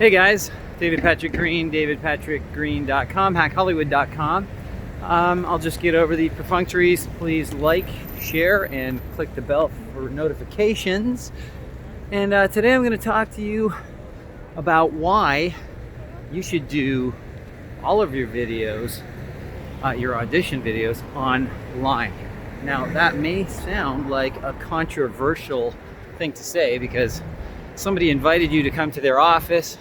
Hey guys, David Patrick Green, davidpatrickgreen.com, hackhollywood.com. I'll just get over the perfunctories. Please like, share, and click the bell for notifications. And today I'm going to talk to you about why you should do all of your videos, your audition videos, online. Now that may sound like a controversial thing to say because somebody invited you to come to their office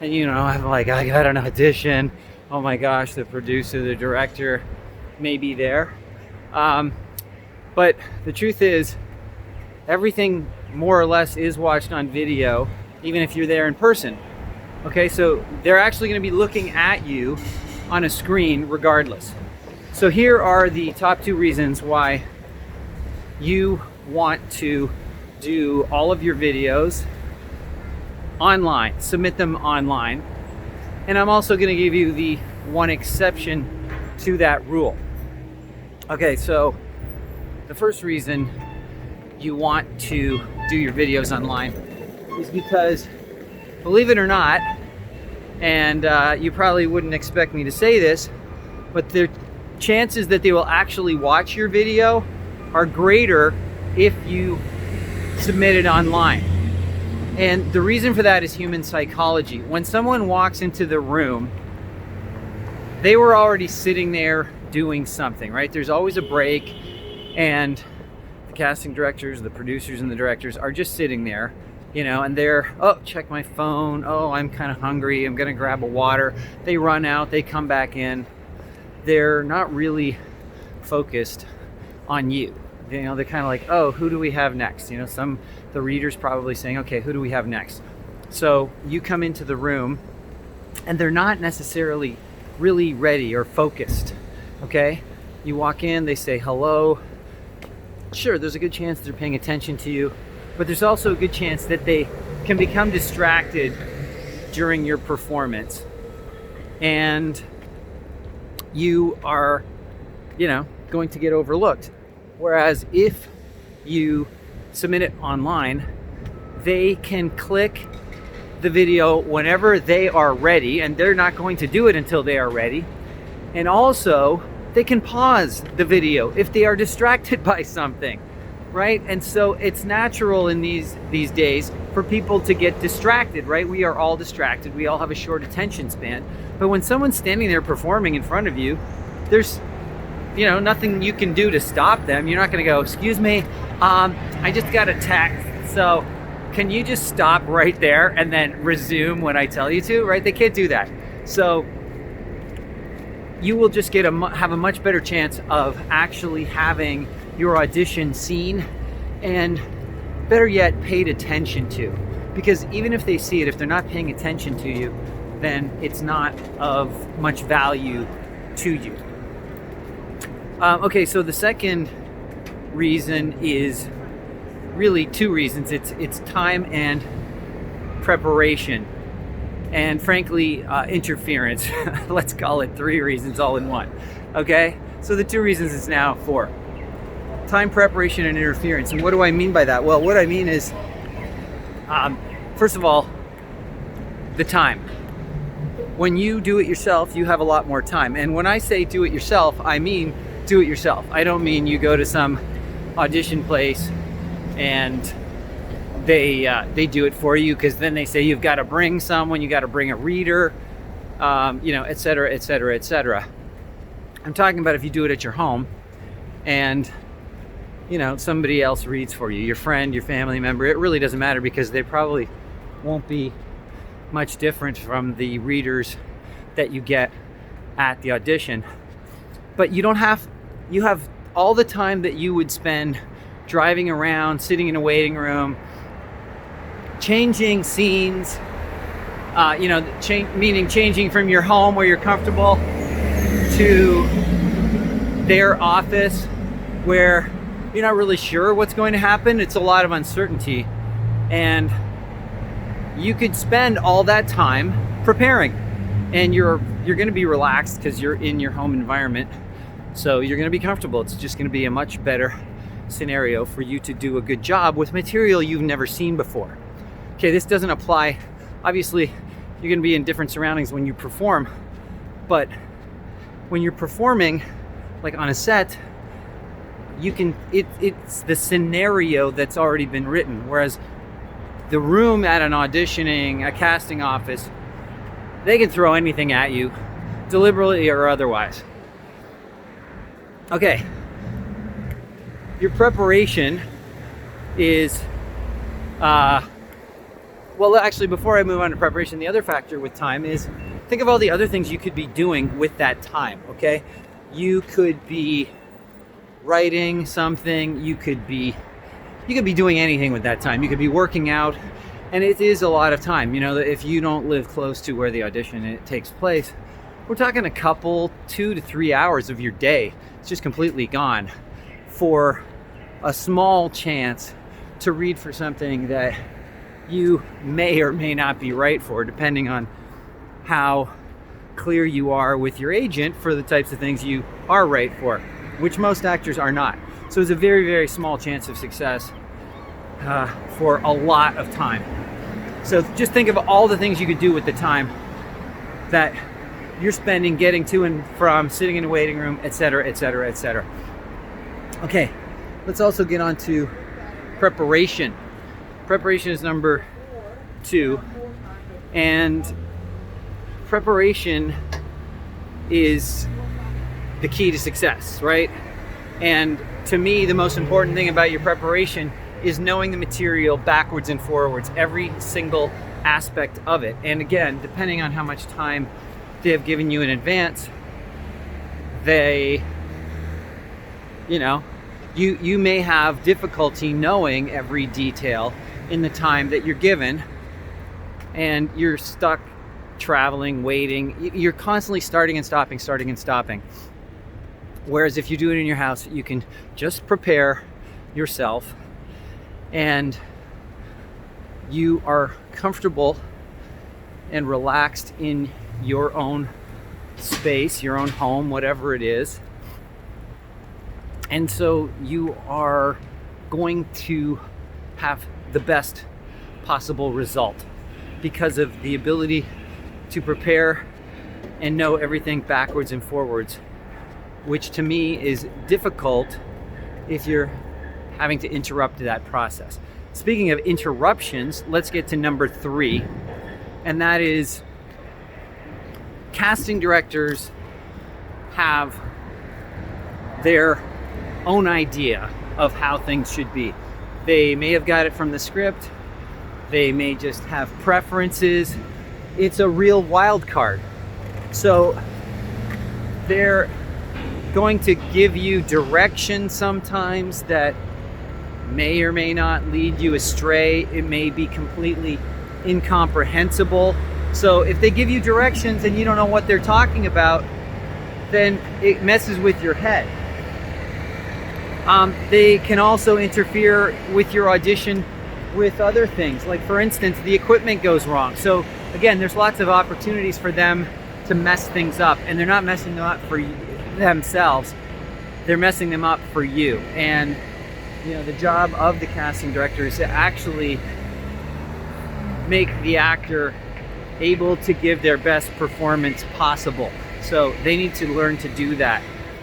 and I'm like, I got an audition. Oh my gosh, the producer, the director may be there. But the truth is, everything more or less is watched on video, even if you're there in person. Okay, so they're actually going to be looking at you on a screen regardless. So here are the top 2 reasons why you want to do all of your videos online, submit them online. And I'm also going to give you the one exception to that rule. Okay, so the first reason you want to do your videos online is because, believe it or not, and you probably wouldn't expect me to say this, but the chances that they will actually watch your video are greater if you submit it online. And the reason for that is human psychology. When someone walks into the room, they were already sitting there doing something, right? There's always a break, and the casting directors, the producers, and the directors are just sitting there, and they're, oh, check my phone. Oh, I'm kind of hungry. I'm going to grab a water. They run out. They come back in. They're not really focused on you. They're kind of like, oh, who do we have next? The reader's probably saying, okay, who do we have next? So you come into the room and they're not necessarily really ready or focused, okay? You walk in, they say hello. Sure, there's a good chance they're paying attention to you, but there's also a good chance that they can become distracted during your performance. And you are, going to get overlooked. Whereas if you submit it online, they can click the video whenever they are ready, and they're not going to do it until they are ready. And also, they can pause the video if they are distracted by something, right? And so it's natural in these days for people to get distracted, right? We are all distracted. We all have a short attention span. But when someone's standing there performing in front of you, there's nothing you can do to stop them. You're not going to go, excuse me, I just got a text, so can you just stop right there and then resume when I tell you to, right? They can't do that. So you will just have a much better chance of actually having your audition seen and, better yet, paid attention to. Because even if they see it, if they're not paying attention to you, then it's not of much value to you. Okay, so the second reason is really 2 reasons. It's time and preparation, and frankly, interference. Let's call it 3 reasons all in one. Okay, so the 2 reasons is now 4. Time, preparation, and interference. And what do I mean by that? Well, what I mean is, first of all, the time. When you do it yourself, you have a lot more time. And when I say do it yourself, I mean do it yourself. I don't mean you go to some audition place and they do it for you, because then they say you've got to bring someone, you got to bring a reader, etc., etc., etc. I'm talking about if you do it at your home and somebody else reads for you, your friend, your family member. It really doesn't matter, because they probably won't be much different from the readers that you get at the audition. But you have all the time that you would spend driving around, sitting in a waiting room, changing scenes, meaning changing from your home where you're comfortable to their office where you're not really sure what's going to happen. It's a lot of uncertainty. And you could spend all that time preparing, and you're going to be relaxed because you're in your home environment. So you're going to be comfortable. It's just going to be a much better scenario for you to do a good job with material you've never seen before. Okay, this doesn't apply. Obviously, you're going to be in different surroundings when you perform. But when you're performing, like on a set, it's the scenario that's already been written. Whereas the room at an auditioning, a casting office, they can throw anything at you, deliberately or otherwise. Okay, your preparation is, well, actually, before I move on to preparation, the other factor with time is, think of all the other things you could be doing with that time, okay? You could be writing something, you could be doing anything with that time. You could be working out, and it is a lot of time. You know, if you don't live close to where the audition takes place, we're talking a couple, 2 to 3 hours of your day. It's just completely gone for a small chance to read for something that you may or may not be right for, depending on how clear you are with your agent for the types of things you are right for, which most actors are not. So it's a very, very small chance of success for a lot of time. So just think of all the things you could do with the time that you're spending getting to and from, sitting in a waiting room, etc., etc., etc. Okay, let's also get on to preparation. Preparation is number 2, and preparation is the key to success, right? And to me, the most important thing about your preparation is knowing the material backwards and forwards, every single aspect of it. And again, depending on how much time they have given you in advance, you may have difficulty knowing every detail in the time that you're given, and you're stuck traveling, waiting. You're constantly starting and stopping. Whereas if you do it in your house, you can just prepare yourself, and you are comfortable and relaxed in your own space, your own home, whatever it is. And so you are going to have the best possible result because of the ability to prepare and know everything backwards and forwards, which to me is difficult if you're having to interrupt that process. Speaking of interruptions, let's get to number 3, and that is casting directors have their own idea of how things should be. They may have got it from the script. They may just have preferences. It's a real wild card. So they're going to give you direction sometimes that may or may not lead you astray. It may be completely incomprehensible. So if they give you directions and you don't know what they're talking about, then it messes with your head. They can also interfere with your audition with other things. Like, for instance, the equipment goes wrong. So again, there's lots of opportunities for them to mess things up, and they're not messing them up for themselves. They're messing them up for you. And the job of the casting director is to actually make the actor able to give their best performance possible. So they need to learn to do that.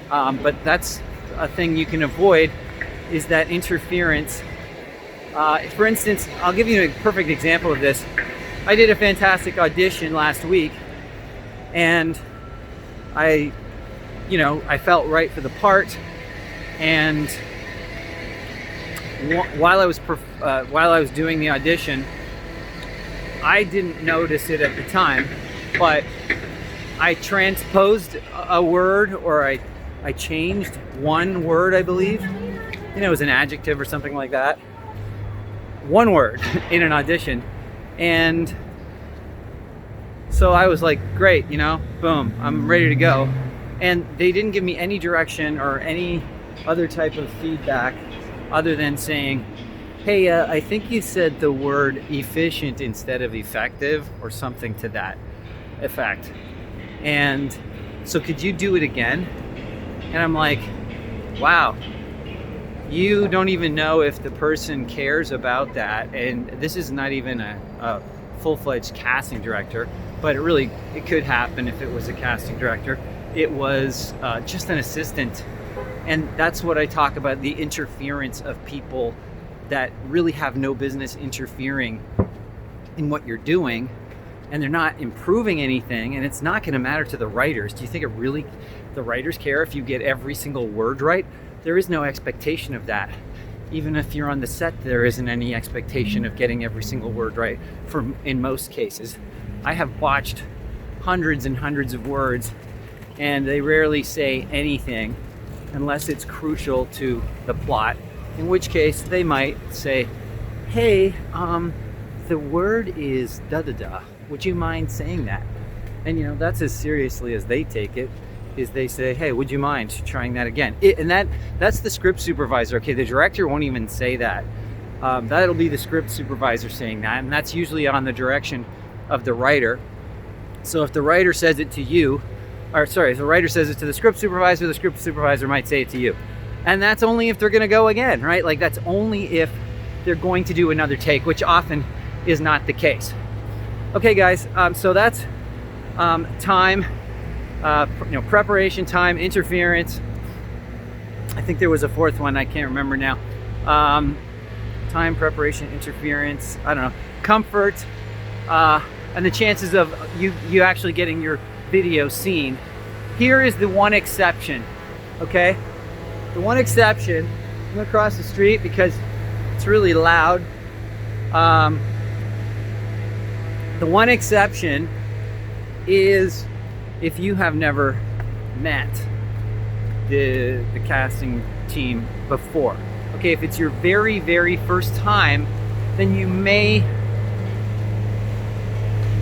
But that's a thing you can avoid, is that interference. For instance, I'll give you a perfect example of this. I did a fantastic audition last week, and I felt right for the part. And while I was doing the audition, I didn't notice it at the time, but I transposed a word, or I changed one word, I believe. It was an adjective or something like that. One word in an audition. And so I was like, great, boom, I'm ready to go. And they didn't give me any direction or any other type of feedback other than saying, hey, I think you said the word efficient instead of effective, or something to that effect. And so could you do it again? And I'm like, wow, you don't even know if the person cares about that. And this is not even a full-fledged casting director, but it could happen if it was a casting director. It was just an assistant. And that's what I talk about, the interference of people that really have no business interfering in what you're doing, and they're not improving anything, and it's not going to matter to the writers. Do you think the writers care if you get every single word right? There is no expectation of that. Even if you're on the set, there isn't any expectation of getting every single word right in most cases. I have watched hundreds and hundreds of words, and they rarely say anything unless it's crucial to the plot, in which case they might say, hey, the word is da-da-da. Would you mind saying that? And that's as seriously as they take it, is they say, hey, would you mind trying that again? And that's the script supervisor. Okay, the director won't even say that. That'll be the script supervisor saying that, and that's usually on the direction of the writer. So if the writer says it to you, if the writer says it to the script supervisor might say it to you. And that's only if they're gonna go again, right? Like, that's only if they're going to do another take, which often is not the case. Okay, guys, so that's time, preparation, time, interference. I think there was a fourth one, I can't remember now. Time, preparation, interference, I don't know, comfort, and the chances of you actually getting your video seen. Here is the one exception, okay? The one exception, I'm gonna cross the street because it's really loud. The one exception is if you have never met the casting team before. Okay, if it's your very, very first time, then you may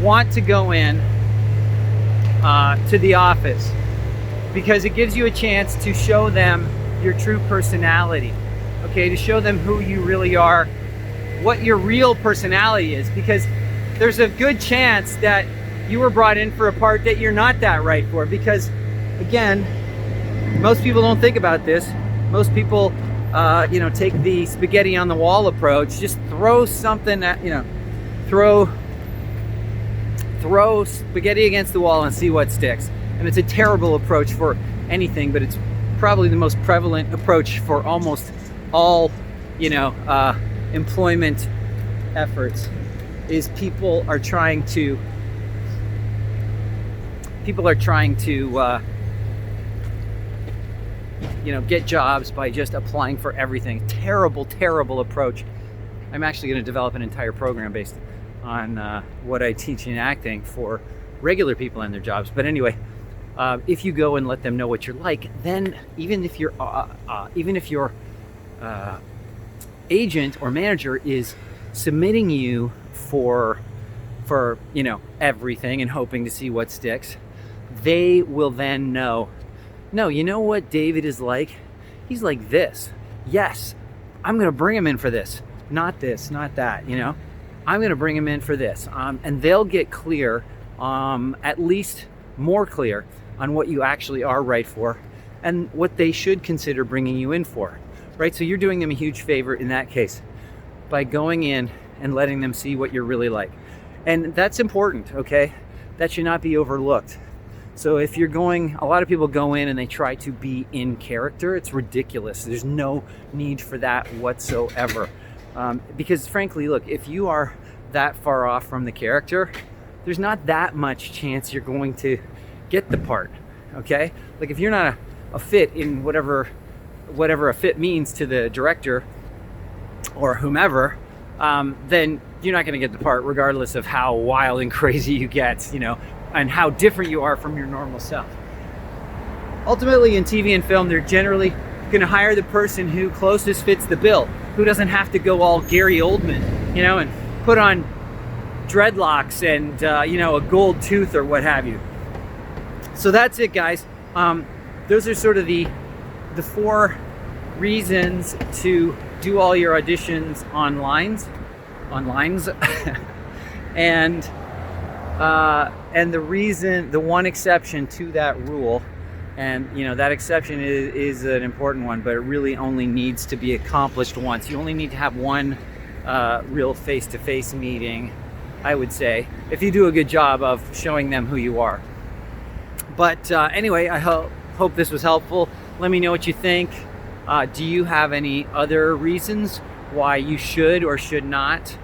want to go in to the office, because it gives you a chance to show them your true personality, okay, to show them who you really are, what your real personality is, because there's a good chance that you were brought in for a part that you're not that right for, because again, most people don't think about this. Most people take the spaghetti on the wall approach, just throw something at, throw spaghetti against the wall and see what sticks. And it's a terrible approach for anything, but it's probably the most prevalent approach for almost all, employment efforts, is people are trying to get jobs by just applying for everything. Terrible approach. I'm actually going to develop an entire program based on what I teach in acting for regular people and their jobs. But anyway, if you go and let them know what you're like, then even if your agent or manager is submitting you for everything and hoping to see what sticks, they will then know, no, you know what David is like? He's like this. Yes, I'm going to bring him in for this, not that, I'm going to bring him in for this. And they'll get clear, at least more clear, on what you actually are right for and what they should consider bringing you in for, right? So you're doing them a huge favor in that case by going in and letting them see what you're really like. And that's important, okay? That should not be overlooked. So if you're a lot of people go in and they try to be in character. It's ridiculous. There's no need for that whatsoever. Because frankly, look, if you are that far off from the character, there's not that much chance you're going to get the part, okay? Like, if you're not a fit in whatever a fit means to the director or whomever, then you're not going to get the part regardless of how wild and crazy you get, and how different you are from your normal self. Ultimately, in TV and film, they're generally going to hire the person who closest fits the bill, who doesn't have to go all Gary Oldman, and put on dreadlocks and, a gold tooth or what have you. So that's it, guys. Those are sort of the 4 reasons to do all your auditions online, and the one exception to that rule, and that exception is an important one, but it really only needs to be accomplished once. You only need to have one real face-to-face meeting I would say, if you do a good job of showing them who you are. But anyway, I hope this was helpful. Let me know what you think. Do you have any other reasons why you should or should not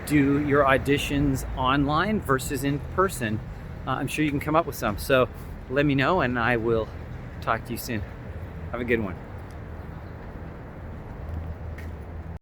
do your auditions online versus in person? I'm sure you can come up with some. So let me know, and I will talk to you soon. Have a good one.